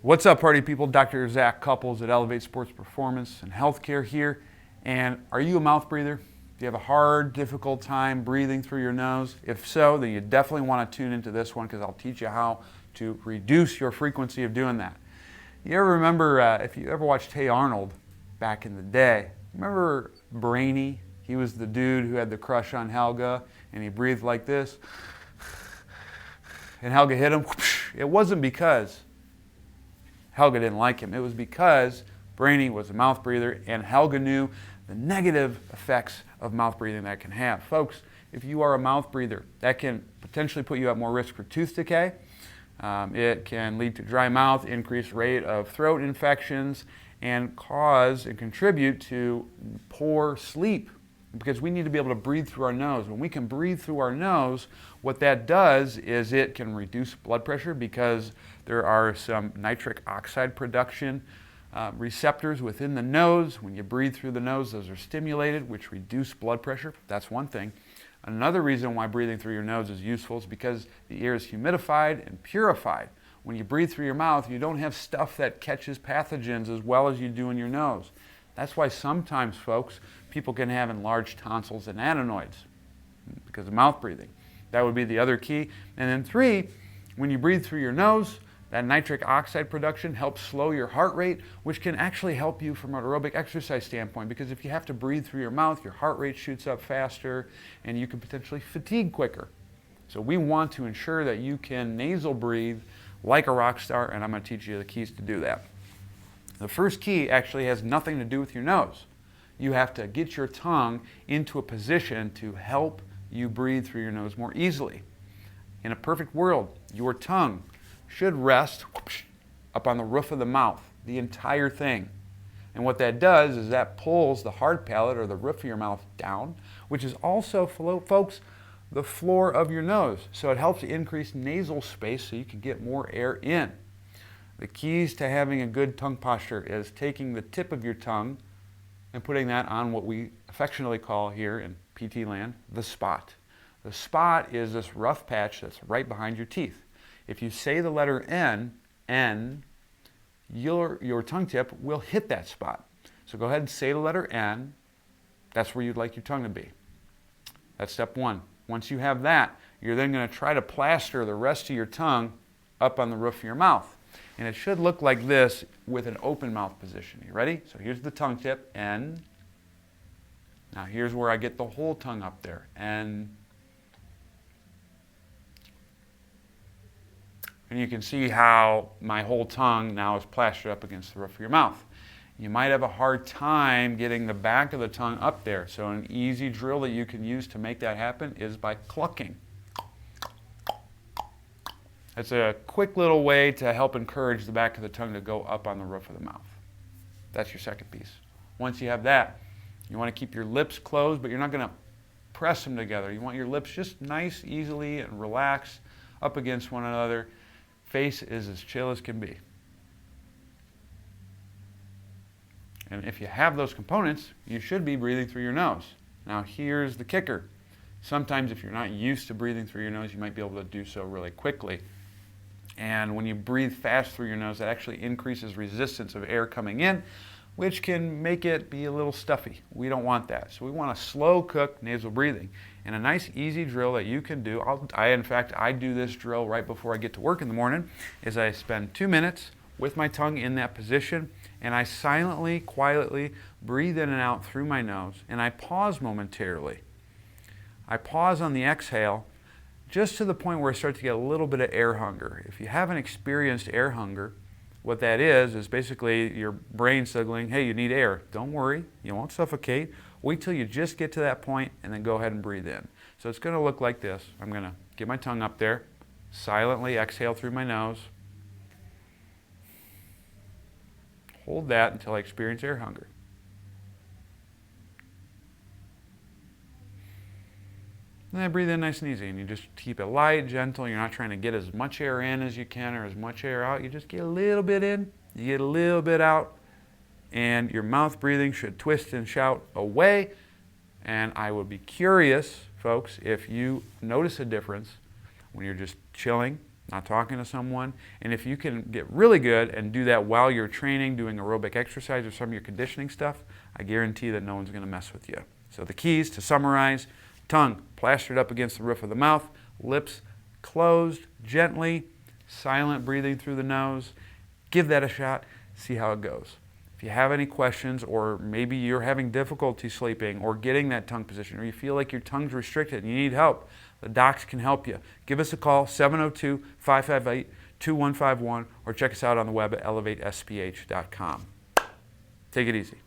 What's up, party people? Dr. Zach Couples at Elevate Sports Performance and Healthcare here. And are you a mouth breather? Do you have a hard, difficult time breathing through your nose? If so, then you definitely want to tune into this one because I'll teach you how to reduce your frequency of doing that. You ever remember, if you ever watched Hey Arnold back in the day, remember Brainy? He was the dude who had the crush on Helga and he breathed like this. And Helga hit him. It wasn't because Helga didn't like him. It was because Brainy was a mouth breather and Helga knew the negative effects of mouth breathing that can have. Folks, if you are a mouth breather, that can potentially put you at more risk for tooth decay. It can lead to dry mouth, increased rate of throat infections, and cause and contribute to poor sleep because we need to be able to breathe through our nose. When we can breathe through our nose, what that does is it can reduce blood pressure because there are some nitric oxide production receptors within the nose. When you breathe through the nose, those are stimulated, which reduce blood pressure. That's one thing. Another reason why breathing through your nose is useful is because the air is humidified and purified. When you breathe through your mouth, you don't have stuff that catches pathogens as well as you do in your nose. That's why sometimes, folks, people can have enlarged tonsils and adenoids because of mouth breathing. That would be the other key. And then 3, when you breathe through your nose, that nitric oxide production helps slow your heart rate, which can actually help you from an aerobic exercise standpoint because if you have to breathe through your mouth, your heart rate shoots up faster and you can potentially fatigue quicker. So we want to ensure that you can nasal breathe like a rock star, and I'm going to teach you the keys to do that. The first key actually has nothing to do with your nose. You have to get your tongue into a position to help you breathe through your nose more easily. In a perfect world, your tongue should rest up on the roof of the mouth, the entire thing. And what that does is that pulls the hard palate or the roof of your mouth down, which is also, folks, the floor of your nose. So it helps increase nasal space so you can get more air in. The keys to having a good tongue posture is taking the tip of your tongue and putting that on what we affectionately call here in PT land, the spot. The spot is this rough patch that's right behind your teeth. If you say the letter N, your tongue tip will hit that spot. So go ahead and say the letter N. That's where you'd like your tongue to be. That's step 1. Once you have that, you're then going to try to plaster the rest of your tongue up on the roof of your mouth. And it should look like this with an open mouth position. You ready? So here's the tongue tip, N. Now here's where I get the whole tongue up there, N. And you can see how my whole tongue now is plastered up against the roof of your mouth. You might have a hard time getting the back of the tongue up there. So an easy drill that you can use to make that happen is by clucking. It's a quick little way to help encourage the back of the tongue to go up on the roof of the mouth. That's your second piece. Once you have that, you want to keep your lips closed, but you're not going to press them together. You want your lips just nice, easily, and relaxed up against one another. Face is as chill as can be. And if you have those components, you should be breathing through your nose. Now here's the kicker. Sometimes if you're not used to breathing through your nose, you might be able to do so really quickly. And when you breathe fast through your nose, that actually increases resistance of air coming in, which can make it be a little stuffy. We don't want that. So we want to slow cook nasal breathing. And a nice easy drill that you can do, I do this drill right before I get to work in the morning, is I spend 2 minutes with my tongue in that position and I silently, quietly breathe in and out through my nose and I pause momentarily. I pause on the exhale just to the point where I start to get a little bit of air hunger. If you haven't experienced air hunger, what that is basically your brain signaling, hey, you need air. Don't worry, you won't suffocate. Wait till you just get to that point and then go ahead and breathe in. So it's going to look like this. I'm going to get my tongue up there, silently exhale through my nose. Hold that until I experience air hunger. And then breathe in nice and easy, and you just keep it light, gentle. You're not trying to get as much air in as you can or as much air out. You just get a little bit in, you get a little bit out, and your mouth breathing should twist and shout away. And I would be curious, folks, if you notice a difference when you're just chilling, not talking to someone. And if you can get really good and do that while you're training, doing aerobic exercise or some of your conditioning stuff, I guarantee that no one's going to mess with you. So the keys, to summarize: tongue plastered up against the roof of the mouth, lips closed gently, silent breathing through the nose. Give that a shot, see how it goes. If you have any questions, or maybe you're having difficulty sleeping or getting that tongue position, or you feel like your tongue's restricted and you need help, the docs can help you. Give us a call, 702-558-2151, or check us out on the web at elevatesph.com. Take it easy.